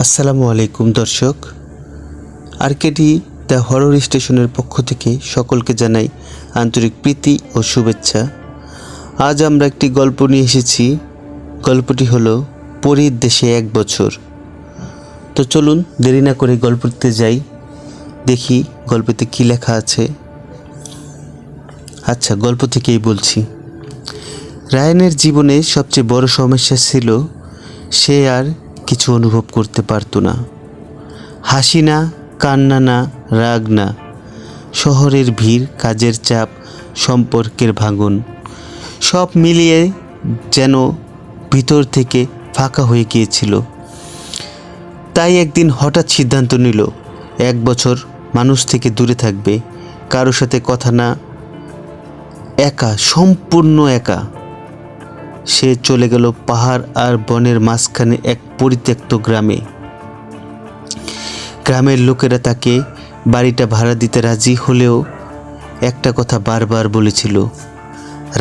আসসালামু আলাইকুম দর্শক, আরকেডি দ্য হরর স্টেশনের পক্ষ থেকে সকলকে জানাই আন্তরিক প্রীতি ও শুভেচ্ছা। আজ আমরা একটি গল্প নিয়ে এসেছি। গল্পটি হলো পরীর দেশে 1 বছর। তো চলুন দেরি না করে গল্পতে যাই, দেখি গল্পতে কী লেখা আছে। আচ্ছা, গল্প থেকেই বলছি। রায়ানের জীবনে সবচেয়ে বড় সমস্যা ছিল সে আর কিছু অনুভব করতে পারতো না। হাসি না, কান্না না, রাগ না, শহরের ভিড়, কাজের চাপ, সম্পর্কের ভাঙন, সব মিলিয়ে যেন ভিতর থেকে ফাঁকা হয়ে গিয়েছিল। তাই একদিন হঠাৎ সিদ্ধান্ত নিল 1 বছর মানুষ থেকে দূরে থাকবে, কারো সাথে কথা না, একা, সম্পূর্ণ একা। সে চলে গেল পাহাড় আর বনের মাঝখানে এক পরিত্যক্ত গ্রামে। গ্রামের লোকেরা তাকে বাড়িটা ভাড়া দিতে রাজি হলেও একটা কথা বারবার বলেছিল,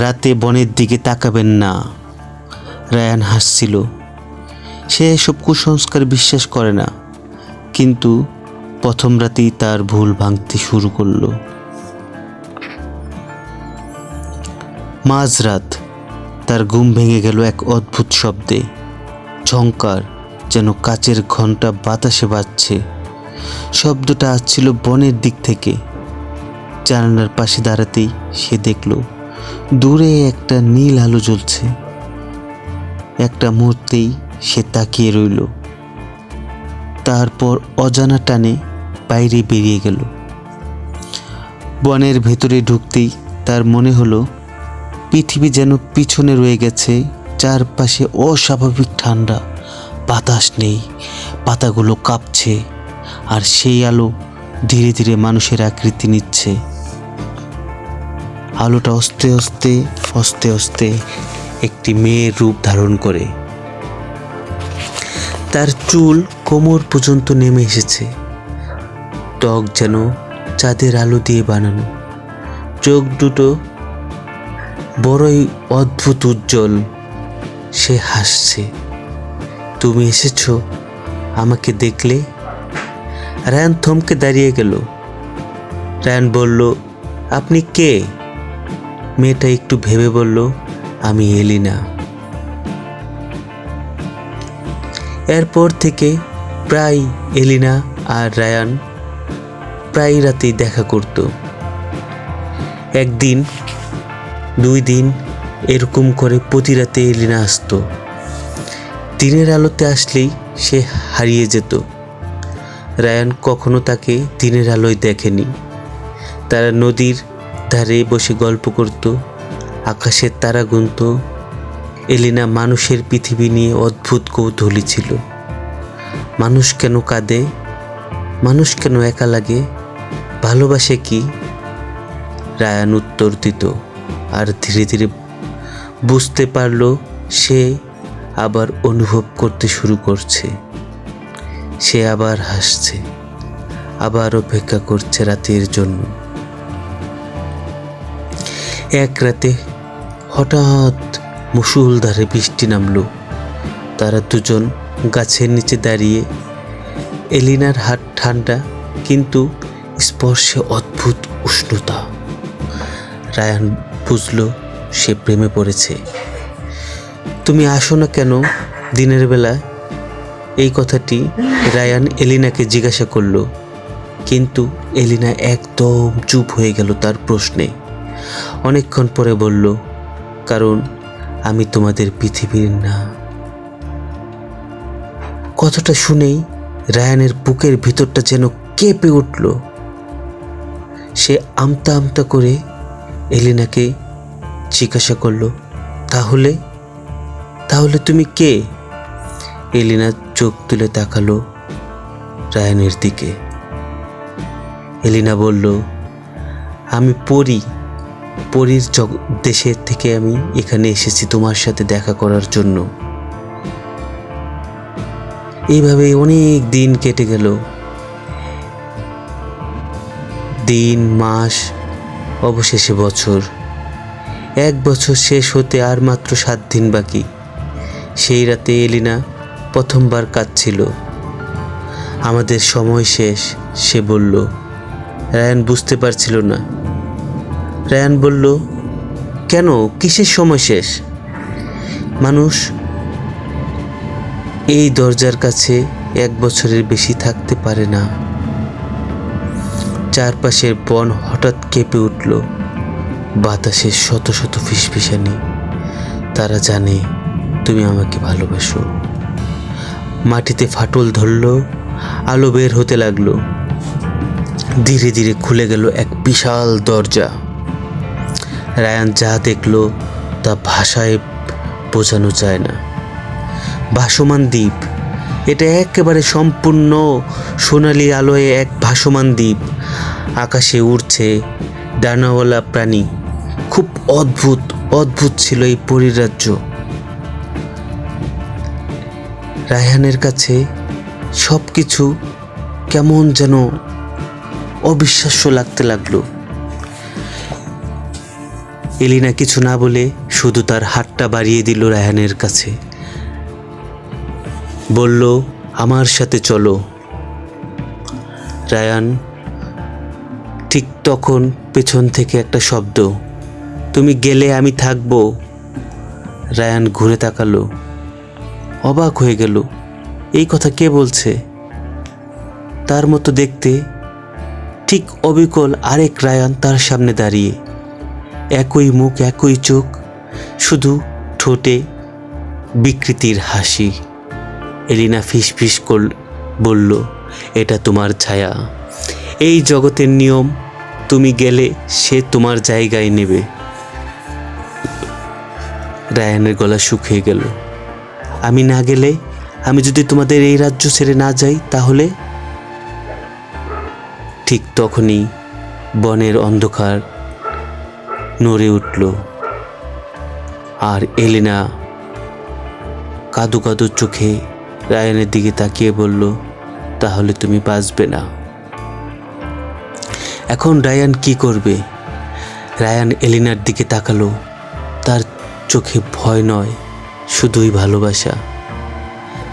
রাতে বনের দিকে তাকাবেন না। রায়ান হাসছিল। সে এসব কুসংস্কার বিশ্বাস করে না, কিন্তু প্রথম রাতেই তার ভুল ভাঙতে শুরু করলো। মাঝরাত তার ঘুম ভেঙে গেল এক অদ্ভুত শব্দে, ঝংকার, যেন কাচের ঘন্টা বাতাসে বাজছে। শব্দটা আসছিল বনের দিক থেকে। জানালার পাশে দাঁড়াতেই সে দেখল দূরে একটা নীল আলো জ্বলছে। একটা মুহূর্তেই সে তাকিয়ে রইল, তারপর অজানা টানে বাইরে বেরিয়ে গেল। বনের ভেতরে ঢুকতেই তার মনে হলো পৃথিবী যেন পিছনে রয়ে গেছে। চারপাশে অস্বাভাবিক ঠান্ডা, বাতাস নেই, পাতাগুলো কাঁপছে, আর সেই আলো ধীরে ধীরে মানুষের আকৃতি নিচ্ছে। আলোটা আস্তে আস্তে আস্তে আস্তে একটি মেয়ের রূপ ধারণ করে। তার চুল কোমর পর্যন্ত নেমে এসেছে, ত্বক যেন চাঁদের আলো দিয়ে বানানো, চোখ দুটো বড়ই অদ্ভুত উজ্জ্বল। সে হাসছে। তুমি এসেছো, আমাকে দেখলে? রায়ান থমকে দাঁড়িয়ে গেল। রায়ান বলল, আপনি কে? মেয়েটা একটু ভেবে বলল, আমি এলিনা। এরপর থেকে প্রায় এলিনা আর রায়ান প্রায় রাতেই দেখা করত। একদিন, 2 দিন, এরকম করে প্রতি রাতে এলিনা আসতো। দিনের আলোতে আসলেই সে হারিয়ে যেত। রায়ান কখনো তাকে দিনের আলোয় দেখেনি। তারা নদীর ধারে বসে গল্প করত, আকাশের তারা গুনত। এলিনা মানুষের পৃথিবী নিয়ে অদ্ভুত কৌতূহলী ছিল। মানুষ কেন কাঁদে? মানুষ কেন একা লাগে? ভালোবাসে কি? রায়ান উত্তর দিত, আর ধীরে ধীরে বুঝতে পারল সে আবার অনুভব করতে শুরু করছে। সে আবার হাসছে, আবার অপেক্ষা করছে রাতের জন্য। এক রাতে হঠাৎ মুষলধারে বৃষ্টি নামলো। তারা দুজন গাছের নিচে দাঁড়িয়ে। এলিনার হাত ঠান্ডা, কিন্তু স্পর্শে অদ্ভুত উষ্ণতা। রায়ান বুঝল সে প্রেমে পড়েছে। তুমি আসো না কেন দিনের বেলা? এই কথাটি রায়ান এলিনাকে জিজ্ঞাসা করল, কিন্তু এলিনা একদম চুপ হয়ে গেল তার প্রশ্নে। অনেকক্ষণ পরে বলল, কারণ আমি তোমাদের পৃথিবীর না। কথাটা শুনেই রায়ানের বুকের ভিতরটা যেন কেঁপে উঠল। সে আমতা আমতা করে এলিনাকে জিজ্ঞাসা করল, তাহলে তাহলে তুমি কে? এলিনা চোখ তুলে তাকালো রায়ানের দিকে। এলিনা বলল, আমি পরীর দেশের থেকে আমি এখানে এসেছি তোমার সাথে দেখা করার জন্য। এইভাবে অনেক দিন কেটে গেল। দিন, মাস, অবশেষে বছর। 1 বছর শেষ হতে আর মাত্র 7 দিন বাকি। সেই রাতে এলিনা প্রথমবার কাঁদছিল। আমাদের সময় শেষ, সে বলল। রায়ান বুঝতে পারছিল না। রায়ান বলল, কেন, কিসের সময় শেষ? মানুষ এই দরজার কাছে 1 বছরের বেশি থাকতে পারে না। চারপাশের বন হঠাৎ কেঁপে উঠল, বাতাসে শত শত ফিসফিসানি। তারা জানে তুমি আমাকে ভালোবাসো। মাটিতে ফাটল ধরল, আলো বের হতে লাগলো। ধীরে ধীরে খুলে গেল এক বিশাল দরজা। রায়ান যা দেখল তা ভাষায় বোঝানো যায় না। ভাসমান দ্বীপ, এটা একেবারে সম্পূর্ণ সোনালি আলোয় এক ভাসমান দ্বীপ। আকাশে উড়ছে ডানাওয়ালা প্রাণী। খুব অদ্ভুত অদ্ভুত ছিল এই পরিরাজ্য। রায়হানের কাছে সব কিছু কেমন যেন অবিশ্বাস্য লাগতে লাগলো। এলিনা কিছু না বলে শুধু তার হাতটা বাড়িয়ে দিল রায়হানের কাছে। বলল, আমার সাথে চলো। রায়ান ঠিক তখন পেছন থেকে একটা শব্দ, তুমি গেলে আমি থাকবো। রায়ান ঘুরে তাকালো, অবাক হয়ে গেল, এই কথা কে বলছে? তার মতো দেখতে ঠিক অবিকল আরেক রায়ান তার সামনে দাঁড়িয়ে। একই মুখ, একই চোখ, শুধু ঠোঁটে বিকৃতির হাসি। এলিনা ফিসফিস বলল, এটা তোমার ছায়া। এই জগতের নিয়ম, তুমি গেলে সে তোমার জায়গায় নেবে। রায়ানের গলা শুকিয়ে গেল। আমি না গেলে, আমি যদি তোমাদের এই রাজ্য ছেড়ে না যাই তাহলে? ঠিক তখনই বনের অন্ধকার নড়ে উঠল, আর এলিনা কাদো কাদো চোখে রায়ানের দিকে তাকিয়ে বলল, তাহলে তুমি বাঁচবে না। এখন রায়ান কি করবে? রায়ান এলিনার দিকে তাকালো। তার চোখে ভয় নয়, শুধুই ভালোবাসা।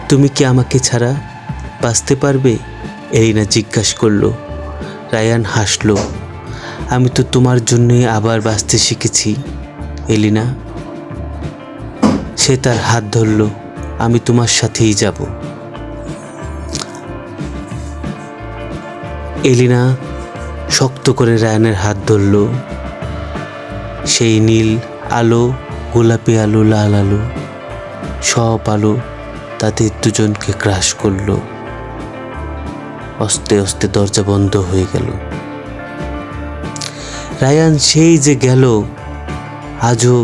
তুমি কি আমাকে ছাড়া বাঁচতে পারবে? এলিনা জিজ্ঞাসা করলো। রায়ান হাসলো। আমি তো তোমার জন্যই আবার বাঁচতে শিখেছি এলিনা। সে তার হাত ধরল। আমি তোমার সাথেই যাব। এলিনা শক্ত করে রায়ানের হাত ধরল। সেই নীল আলো, গোলাপি আলো, লাল আলো, সব আলো তাদের দুজনকে গ্রাস করলো। আস্তে আস্তে দরজা বন্ধ হয়ে গেল। রায়ান সেই যে গেল, আজও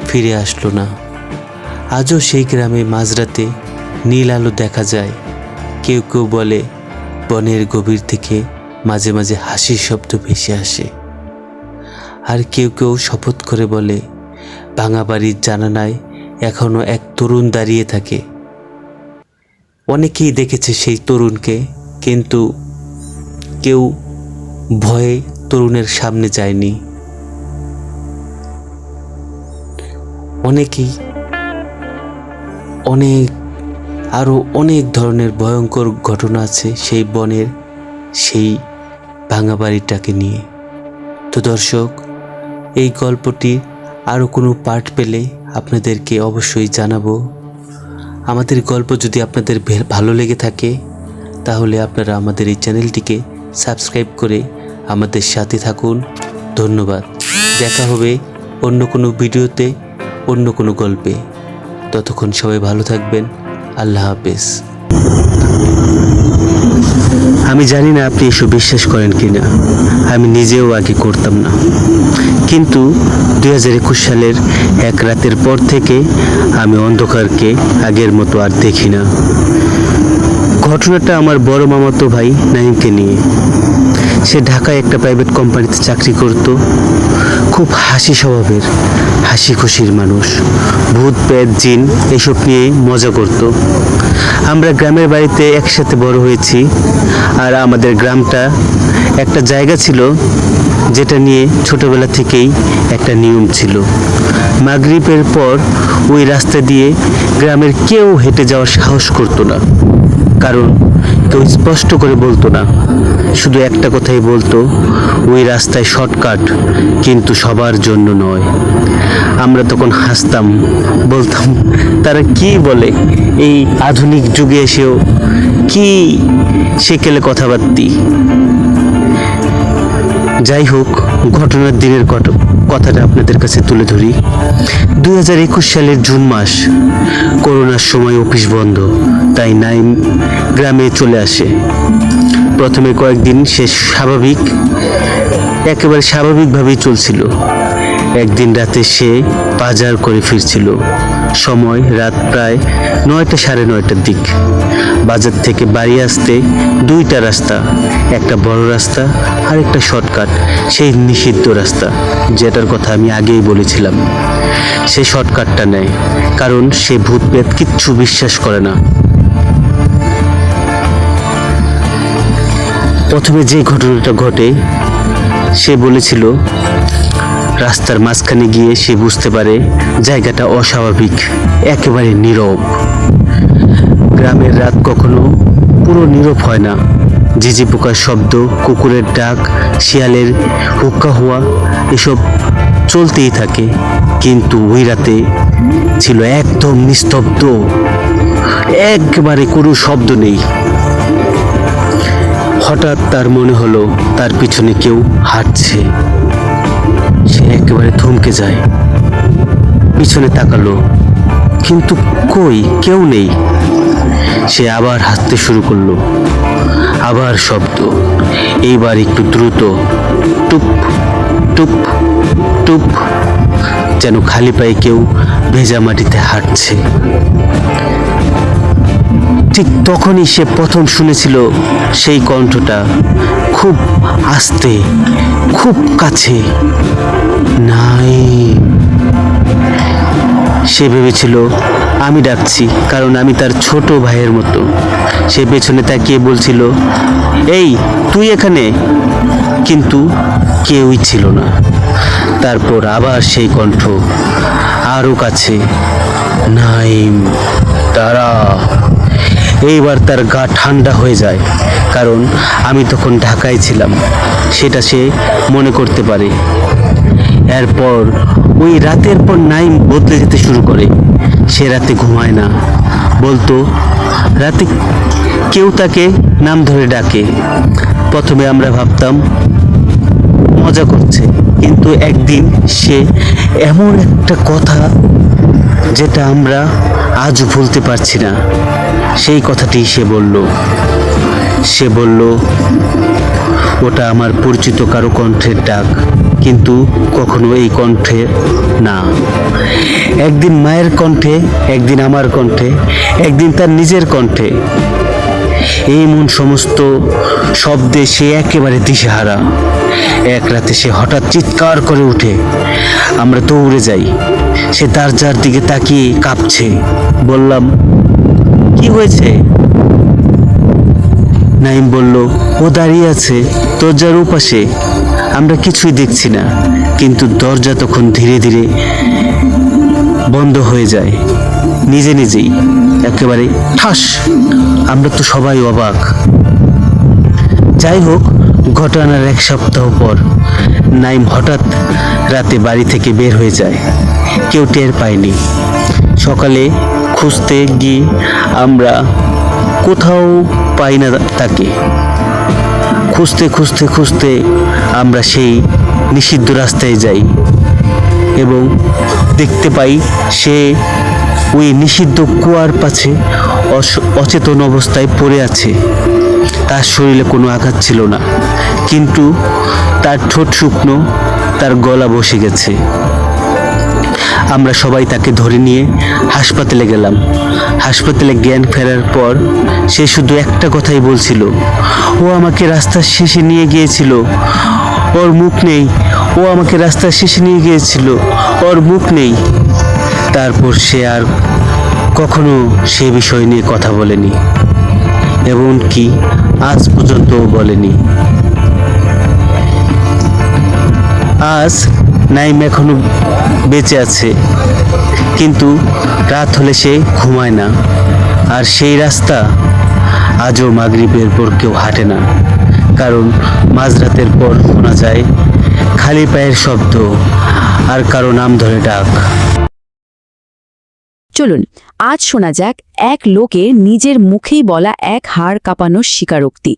ফিরে আসলো না। আজও সেই গ্রামে মাঝরাতে নীল আলো দেখা যায়। কেউ কেউ বলে বনের গভীর থেকে মাঝে মাঝে হাসির শব্দ ভেসে আসে। আর কেউ কেউ শপথ করে বলে ভাঙা বাড়ির জানালায় এখনো এক তরুণ দাঁড়িয়ে থাকে। অনেকেই দেখেছে সেই তরুণকে, কিন্তু কেউ ভয়ে তরুণের সামনে যায়নি। অনেকেই আরো অনেক ধরনের ভয়ঙ্কর ঘটনা আছে সেই বনের সেই ভাঙা বাড়িটাকে নিয়ে। তো দর্শক, এই গল্পটি আরও কোনো পার্ট পেলে আপনাদেরকে অবশ্যই জানাবো। আমাদের গল্প যদি আপনাদের ভালো লেগে থাকে তাহলে আপনারা আমাদের এই চ্যানেলটিকে সাবস্ক্রাইব করে আমাদের সাথে থাকুন। ধন্যবাদ। দেখা হবে অন্য কোনো ভিডিওতে, অন্য কোনো গল্পে। ততক্ষণ সবাই ভালো থাকবেন। আল্লাহ হাফেজ। আমি জানি না আপনি এসব বিশ্বাস করেন কিনা, আমি নিজেও আগে করতাম না, কিন্তু 2021 সালের এক রাতের পর থেকে আমি অন্ধকারকে আগের মতো আর দেখি না। ঘটনাটা আমার বড় মামাতো ভাই নাইমকে নিয়ে। সে ঢাকায় একটা প্রাইভেট কোম্পানিতে চাকরি করত। খুব হাসি স্বভাবের, হাসি খুশির মানুষ। ভূত প্রেত জিন এসব নিয়ে মজা করত। আমরা গ্রামের বাড়িতে একসাথে বড় হয়েছি। আর আমাদের গ্রামটা একটা জায়গা ছিল যেটা নিয়ে ছোটবেলা থেকেই একটা নিয়ম ছিল। মাগরিবের পর ওই রাস্তা দিয়ে গ্রামের কেউ হেঁটে যাওয়ার সাহস করতো না, কারণ কেউ স্পষ্ট করে বলতো না, শুধু একটা কথাই বলতো, ওই রাস্তায় শর্টকাট, কিন্তু সবার জন্য নয়। আমরা তখন হাসতাম, বলতাম তারা কি বলে, এই আধুনিক যুগে এসেও কি সেকেলে কথাবার্তি। যাই হোক, ঘটনার দিনের কথাটা আপনাদের কাছে তুলে ধরি। 2021 সালের জুন মাস, করোনার সময় অফিস বন্ধ, তাই নাইম গ্রামে চলে আসে। প্রথমে কয়েকদিন সে একেবারে স্বাভাবিকভাবেই চলছিল। একদিন রাতে সে বাজার করে ফিরছিল, সময় রাত প্রায় 9টা সাড়ে 9টার দিক। বাজার থেকে বাড়ি আসতে দুইটা রাস্তা, একটা বড় রাস্তা আর একটা শর্টকাট, সেই নিষিদ্ধ রাস্তা যেটার কথা আমি আগেই বলেছিলাম। সে শর্টকাটটা নেয়, কারণ সে ভূত প্রেত কিচ্ছু বিশ্বাস করে না। প্রথমে যে ঘটনাটা ঘটে, সে বলেছিল রাস্তার মাঝখানে গিয়ে সে বুঝতে পারে জায়গাটা অস্বাভাবিক, একেবারে নীরব। গ্রামের রাত কখনো পুরো নীরব হয় না। ঝিঝি পোকার শব্দ, কুকুরের ডাক, শিয়ালের হুক্কা হওয়া, এসব চলতেই থাকে। কিন্তু ওই রাতে ছিল একদম নিস্তব্ধ, একেবারে কোনো শব্দ নেই। হঠাৎ তার মনে হলো তার পিছনে কেউ হাঁটছে। সে একেবারে থমকে যায়, পিছনে তাকালো, কিন্তু কই কেউ নেই। সে আবার হাঁটতে শুরু করলো, আবার শব্দ, এইবার একটু দ্রুত, টুপ টুপ টুপ, যেন খালি পায়ে কেউ ভেজা মাটিতে হাঁটছে। ঠিক তখনই সে প্রথম শুনেছিল সেই কণ্ঠটা, খুব আস্তে, খুব কাছে, নাই। সে ভেবেছিল আমি ডাকছি, কারণ আমি তার ছোট ভাইয়ের মতো। সে পেছনে তাকিয়ে বলছিল, এই তুই এখানে, কিন্তু কেউই ছিল না। তারপর আবার সেই কণ্ঠ, আরো কাছে, নাইম দাঁড়া। এইবার তার গা ঠান্ডা হয়ে যায়, কারণ আমি তখন ঢাকায় ছিলাম, সেটা সে মনে করতে পারে। এরপর ওই রাতের পর নাইম বদলে যেতে শুরু করে। সে রাতে ঘুমায় না, বলতো রাতে কেউ তাকে নাম ধরে ডাকে। প্রথমে আমরা ভাবতাম মজা করছে, কিন্তু একদিন সে এমন একটা কথা যেটা আমরা আজও ভুলতে পারছি না, সেই কথাটি সে বলল ওটা আমার পরিচিত কারো কণ্ঠের ডাক, কিন্তু কখনো এই কণ্ঠে না। একদিন মায়ের কণ্ঠে, একদিন আমার কণ্ঠে, একদিন তার নিজের কণ্ঠে। এই মন সমস্ত শব্দে সে একেবারে দিশেহারা। এক রাতে সে হঠাৎ চিৎকার করে ওঠে। আমরা দৌড়ে যাই, সে দরজার দিকে তাকিয়ে কাঁপছে। বললাম, কি হয়েছে? নাইম বলল, ও দাঁড়িয়ে আছে দরজার ওপাশে, আমরা কিছুই দেখছি না। কিন্তু দরজা তখন ধীরে ধীরে বন্ধ হয়ে যায়, নিজে নিজেই, একেবারে ঠাস। আমরা তো সবাই অবাক। যাই হোক, ঘটনার 1 সপ্তাহ পর নাইম হঠাৎ রাতে বাড়ি থেকে বের হয়ে যায়, কেউ টের পায়নি। সকালে খুঁজতে গিয়ে আমরা কোথাও পাই না তাকে। খুঁজতে খুঁজতে খুঁজতে আমরা সেই নিষিদ্ধ রাস্তায় যাই এবং দেখতে পাই সে ওই নিষিদ্ধ কুয়ার পাশে অচেতন অবস্থায় পড়ে আছে। তার শরীরে কোনো আঘাত ছিল না, কিন্তু তার ঠোঁট শুকনো, তার গলা বসে গেছে। আমরা সবাই তাকে ধরে নিয়ে হাসপাতালে গেলাম। হাসপাতালে জ্ঞান ফেরার পর সে শুধু একটা কথাই বলছিল, ও আমাকে রাস্তার শেষে নিয়ে গিয়েছিল, ওর মুখ নেই। ও আমাকে রাস্তার শেষে নিয়ে গিয়েছিল, ওর মুখ নেই। তারপর সে আর কখনো সে বিষয় নিয়ে কথা বলেনি, এমনকি আজ পর্যন্তও বলেনি। আজ নাইম এখনো বেঁচে আছে, কিন্তু রাত হলে সে ঘুমায় না। আর সেই রাস্তা আজও মাগরিবের পর কেউ হাঁটে না, কারণ মাঝরাতের পর শোনা যায় খালি পায়ের শব্দ আর কারো নাম ধরে ডাক। চলুন আজ শোনা যাক এক লোকের নিজের মুখেই বলা এক হাড় কাঁপানোর স্বীকারোক্তি,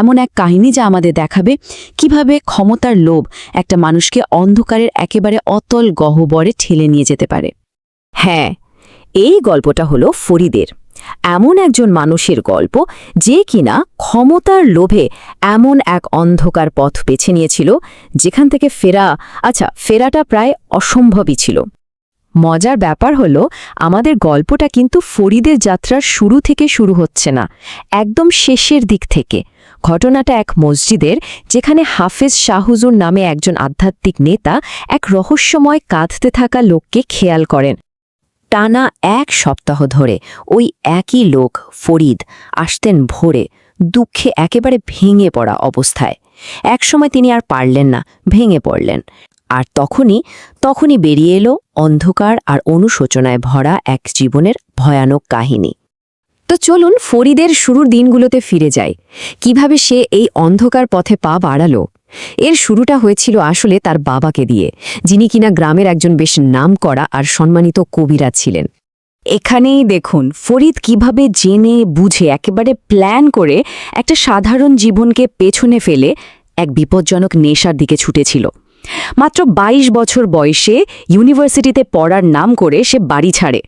এমন এক কাহিনী যা আমাদের দেখাবে কিভাবে ক্ষমতার লোভ একটা মানুষকে অন্ধকারের একেবারে অতল গহ্বরে ঠেলে নিয়ে যেতে পারে। হ্যাঁ, এই গল্পটা হলো ফরিদের, এমন একজন মানুষের গল্প যে কিনা ক্ষমতার লোভে এমন এক অন্ধকার পথ বেছে নিয়েছিল যেখান থেকে ফেরাটা প্রায় অসম্ভবই ছিল। মজার ব্যাপার হলো আমাদের গল্পটা কিন্তু ফরিদের যাত্রার শুরু থেকে শুরু হচ্ছে না, একদম শেষের দিক থেকে। ঘটনাটা এক মসজিদের, যেখানে হাফেজ শাহহুজুর নামে একজন আধ্যাত্মিক নেতা এক রহস্যময় কাঁদতে থাকা লোককে খেয়াল করেন। টানা এক সপ্তাহ ধরে ওই একই লোক ফরিদ আসতেন ভোরে, দুঃখে একেবারে ভেঙে পড়া অবস্থায়। একসময় তিনি আর পারলেন না, ভেঙে পড়লেন। আর তখনই বেরিয়ে এলো অন্ধকার আর অনুশোচনায় ভরা এক জীবনের ভয়ানক কাহিনী। তো চলুন ফরিদের শুরুর দিনগুলোতে ফিরে যাই, কিভাবে সে এই অন্ধকার পথে পা বাড়ালো। এর শুরুটা হয়েছিল আসলে তার বাবাকে দিয়ে, যিনি কিনা গ্রামের একজন বেশ নামকরা আর সম্মানিত কবিরাজ ছিলেন। এখানেই দেখুন ফরিদ কিভাবে জেনে বুঝে একেবারে প্ল্যান করে একটা সাধারণ জীবনকে পেছনে ফেলে এক বিপজ্জনক নেশার দিকে ছুটেছিল। মাত্র ২২ বছর বয়সে ইউনিভার্সিটিতে পড়ার নাম করে সে বাড়ি ছাড়ে।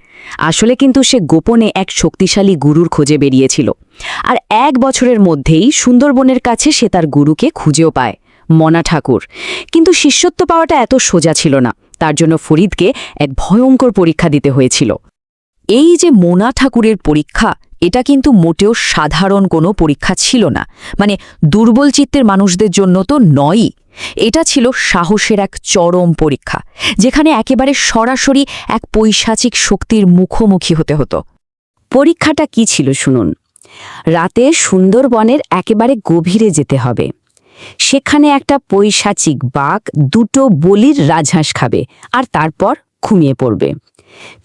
আসলে কিন্তু সে গোপনে এক শক্তিশালী গুরুর খোঁজে বেরিয়েছিল, আর ১ বছরের মধ্যেই সুন্দরবনের কাছে সে তার গুরুকে খুঁজেও পায়, মনা ঠাকুর। কিন্তু শিষ্যত্ব পাওয়াটা এত সোজা ছিল না, তার জন্য ফরিদকে এক ভয়ঙ্কর পরীক্ষা দিতে হয়েছিল। এই যে মোনা ঠাকুরের পরীক্ষা, এটা কিন্তু মোটেও সাধারণ কোনো পরীক্ষা ছিল না, মানে দুর্বল চিত্তের মানুষদের জন্য তো নয়ই। এটা ছিল সাহসের এক চরম পরীক্ষা, যেখানে একেবারে সরাসরি এক পৈশাচিক শক্তির মুখোমুখি হতে হতো। পরীক্ষাটা কি ছিল শুনুন। রাতে সুন্দরবনের একেবারে গভীরে যেতে হবে, সেখানে একটা পৈশাচিক বাঘ ২টো বলির রাজহাঁস খাবে আর তারপর ঘুমিয়ে পড়বে।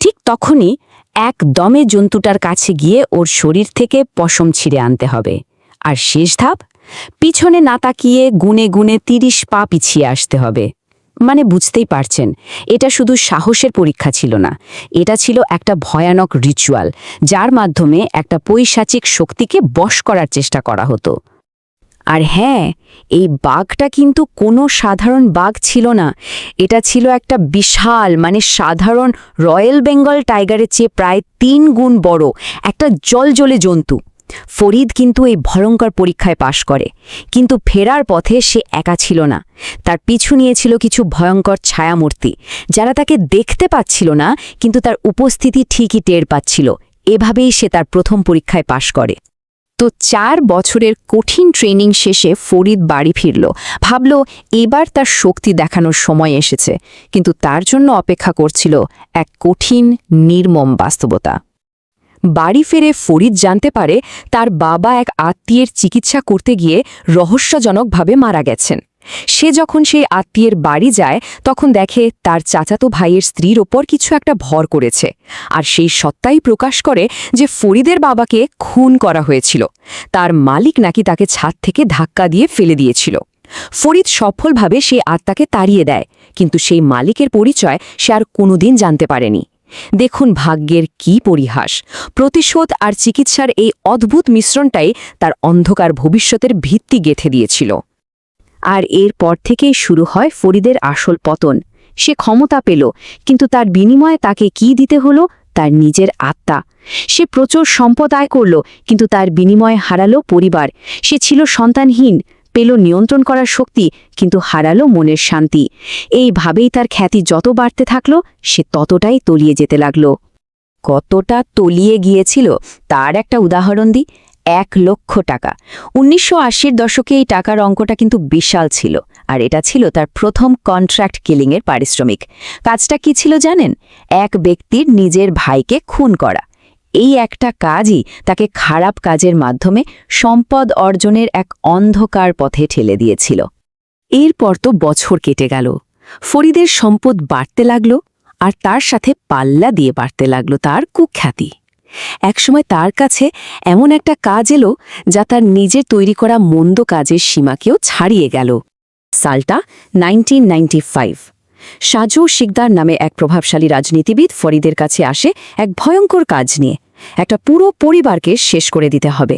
ঠিক তখনই একদমে জন্তুটার কাছে গিয়ে ওর শরীর থেকে পশম ছিঁড়ে আনতে হবে। আর শেষ ধাপ, পিছনে না তাকিয়ে গুনে গুনে ৩০ পা পিছিয়ে আসতে হবে। মানে বুঝতেই পারছেন, এটা শুধু সাহসের পরীক্ষা ছিল না, এটা ছিল একটা ভয়ানক রিচুয়াল, যার মাধ্যমে একটা পৈশাচিক শক্তিকে বশ করার চেষ্টা করা হতো। আর হ্যাঁ, এই বাঘটা কিন্তু কোনো সাধারণ বাঘ ছিল না, এটা ছিল একটা বিশাল, মানে সাধারণ রয়্যাল বেঙ্গল টাইগারের চেয়ে প্রায় ৩ গুণ বড় একটা জলজলে জন্তু। ফরিদ কিন্তু এই ভয়ঙ্কর পরীক্ষায় পাশ করে, কিন্তু ফেরার পথে সে একা ছিল না। তার পিছু নিয়েছিল কিছু ভয়ঙ্কর ছায়ামূর্তি, যারা তাকে দেখতে পাচ্ছিল না, কিন্তু তার উপস্থিতি ঠিকই টের পাচ্ছিল। এভাবেই সে তার প্রথম পরীক্ষায় পাশ করে। তো ৪ বছরের কঠিন ট্রেনিং শেষে ফরিদ বাড়ি ফিরল, ভাবল এবার তার শক্তি দেখানোর সময় এসেছে। কিন্তু তার জন্য অপেক্ষা করছিল এক কঠিন নির্মম বাস্তবতা। বাড়ি ফিরে ফরিদ জানতে পারে তার বাবা এক আত্মীয়ের চিকিৎসা করতে গিয়ে রহস্যজনকভাবে মারা গেছেন। সে যখন সেই আত্মীয়ের বাড়ি যায়, তখন দেখে তার চাচাতো ভাইয়ের স্ত্রীর ওপর কিছু একটা ভর করেছে, আর সেই সত্তাই প্রকাশ করে যে ফরিদের বাবাকে খুন করা হয়েছিল। তার মালিক নাকি তাকে ছাদ থেকে ধাক্কা দিয়ে ফেলে দিয়েছিল। ফরিদ সফলভাবে সেই আত্মাকে তাড়িয়ে দেয়, কিন্তু সেই মালিকের পরিচয় সে আর কোনোদিন জানতে পারেনি। দেখুন ভাগ্যের কি পরিহাস! প্রতিশোধ আর চিকিৎসার এই অদ্ভুত মিশ্রণটাই তার অন্ধকার ভবিষ্যতের ভিত্তি গেঁথে দিয়েছিল। আর এরপর থেকেই শুরু হয় ফরিদের আসল পতন। সে ক্ষমতা পেল, কিন্তু তার বিনিময়ে তাকে কি দিতে হলো? তার নিজের আত্মা। সে প্রচুর সম্পদ আয় করল, কিন্তু তার বিনিময়ে হারালো পরিবার। সে ছিল সন্তানহীন, পেল নিয়ন্ত্রণ করার শক্তি, কিন্তু হারালো মনের শান্তি। এইভাবেই তার খ্যাতি যত বাড়তে থাকল, সে ততটাই তলিয়ে যেতে লাগল। কতটা তলিয়ে গিয়েছিল তার একটা উদাহরণ দিই। ১ লক্ষ টাকা। ১৯৮০-র দশকে এই টাকার অঙ্কটা কিন্তু বিশাল ছিল, আর এটা ছিল তার প্রথম কন্ট্রাক্ট কিলিংয়ের পারিশ্রমিক। কাজটা কি ছিল জানেন? এক ব্যক্তির নিজের ভাইকে খুন করা। এই একটা কাজই তাকে খারাপ কাজের মাধ্যমে সম্পদ অর্জনের এক অন্ধকার পথে ঠেলে দিয়েছিল। এরপর তো বছর কেটে গেল, ফরিদের সম্পদ বাড়তে লাগল, আর তার সাথে পাল্লা দিয়ে বাড়তে লাগল তার কুখ্যাতি। একসময় তার কাছে এমন একটা কাজ এলো যা তার নিজের তৈরি করা মন্দ কাজের সীমাকেও ছাড়িয়ে গেল। সালটা 1995। সাজু শিকদার নামে এক প্রভাবশালী রাজনীতিবিদ ফরিদের কাছে আসে এক ভয়ঙ্কর কাজ নিয়ে। একটা পুরো পরিবারকে শেষ করে দিতে হবে।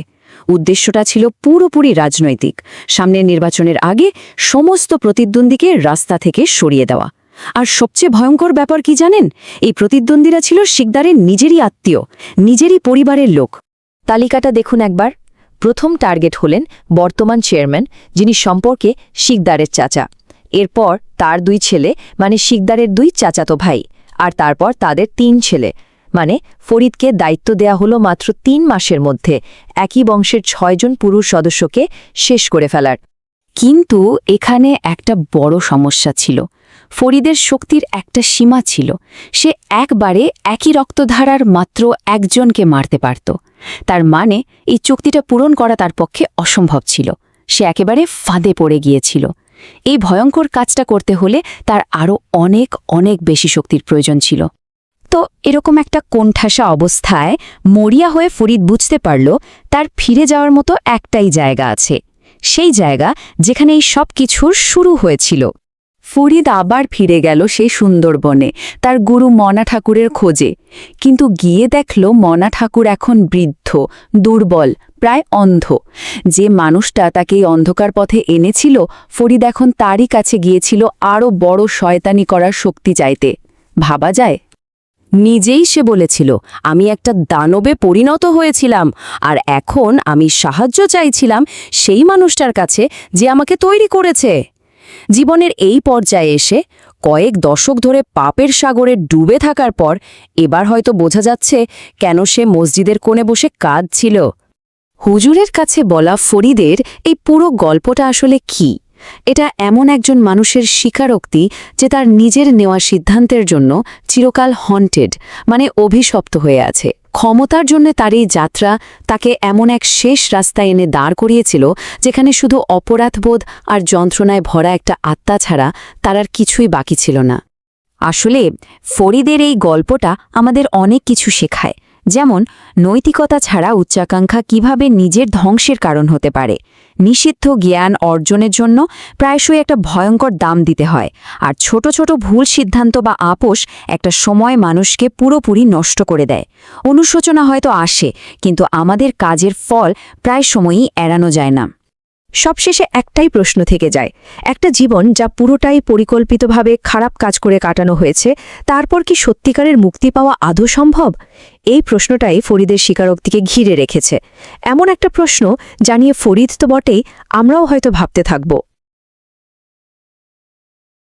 উদ্দেশ্যটা ছিল পুরোপুরি রাজনৈতিক। সামনের নির্বাচনের আগে সমস্ত প্রতিদ্বন্দ্বীকে রাস্তা থেকে সরিয়ে দেওয়া। আর সবচেয়ে ভয়ঙ্কর ব্যাপার কি জানেন? এই প্রতিদ্বন্দ্বীরা ছিল শিকদারের নিজেরই আত্মীয়, নিজেরই পরিবারের লোক। তালিকাটা দেখুন একবার। প্রথম টার্গেট হলেন বর্তমান চেয়ারম্যান, যিনি সম্পর্কে শিকদারের চাচা। এরপর তার 2 ছেলে, মানে শিকদারের 2 চাচাতো ভাই। আর তারপর তাদের 3 ছেলে, মানে ফরিদকে দায়িত্ব দেয়া হলো মাত্র 3 মাসের মধ্যে একই বংশের 6 জন পুরুষ সদস্যকে শেষ করে ফেলার। কিন্তু এখানে একটা বড় সমস্যা ছিল। ফরিদের শক্তির একটা সীমা ছিল। সে একবারে একই রক্তধারার মাত্র একজনকে মারতে পারত। তার মানে এই চুক্তিটা পূরণ করা তার পক্ষে অসম্ভব ছিল। সে একেবারে ফাঁদে পড়ে গিয়েছিল। এই ভয়ঙ্কর কাজটা করতে হলে তার আরও অনেক অনেক বেশি শক্তির প্রয়োজন ছিল। তো এরকম একটা কোণঠাসা অবস্থায় মরিয়া হয়ে ফরিদ বুঝতে পারল তার ফিরে যাওয়ার মতো একটাই জায়গা আছে, সেই জায়গা যেখানে এই সব কিছুর শুরু হয়েছিল। ফরিদ আবার ফিরে গেল সেই সুন্দরবনে, তার গুরু মনা ঠাকুরের খোঁজে। কিন্তু গিয়ে দেখল মনা ঠাকুর এখন বৃদ্ধ, দুর্বল, প্রায় অন্ধ। যে মানুষটা তাকে এই অন্ধকার পথে এনেছিল, ফরিদ এখন তারই কাছে গিয়েছিল আরও বড় শয়তানি করার শক্তি চাইতে। ভাবা যায়? নিজেই সে বলেছিল, আমি একটা দানবে পরিণত হয়েছিলাম, আর এখন আমি সাহায্য চাইছিলাম সেই মানুষটার কাছে যে আমাকে তৈরি করেছে। জীবনের এই পর্যায়ে এসে কয়েক দশক ধরে পাপের সাগরে ডুবে থাকার পর এবার হয়তো বোঝা যাচ্ছে কেন সে মসজিদের কোণে বসে কাঁদছিল। হুজুরের কাছে বলা ফরিদের এই পুরো গল্পটা আসলে কি? এটা এমন একজন মানুষের স্বীকারোক্তি যে তার নিজের নেওয়া সিদ্ধান্তের জন্য চিরকাল হন্টেড, মানে অভিশপ্ত হয়ে আছে। ক্ষমতার জন্য তার এই যাত্রা তাকে এমন এক শেষ রাস্তায় এনে দাঁড় করিয়েছিল যেখানে শুধু অপরাধবোধ আর যন্ত্রণায় ভরা একটা আত্মা ছাড়া তার আর কিছুই বাকি ছিল না। আসলে ফরিদের এই গল্পটা আমাদের অনেক কিছু শেখায়, যেমন নৈতিকতা ছাড়া উচ্চাকাঙ্ক্ষা কিভাবে নিজের ধ্বংসের কারণ হতে পারে। নিষিদ্ধ জ্ঞান অর্জনের জন্য প্রায়শই একটা ভয়ঙ্কর দাম দিতে হয়, আর ছোট ছোট ভুল সিদ্ধান্ত বা আপোষ একটা সময় মানুষকে পুরোপুরি নষ্ট করে দেয়। অনুশোচনা হয়তো আসে, কিন্তু আমাদের কাজের ফল প্রায় সময়ই এড়ানো যায় না। সবশেষে একটাই প্রশ্ন থেকে যায়, একটা জীবন যা পুরোটাই পরিকল্পিতভাবে খারাপ কাজ করে কাটানো হয়েছে, তারপর কি সত্যিকারের মুক্তি পাওয়া আদৌ সম্ভব? এই প্রশ্নটাই ফরিদের স্বীকারোক্তিকে ঘিরে রেখেছে। এমন একটা প্রশ্ন যা নিয়ে ফরিদ তো বটেই, আমরাও হয়তো ভাবতে থাকব।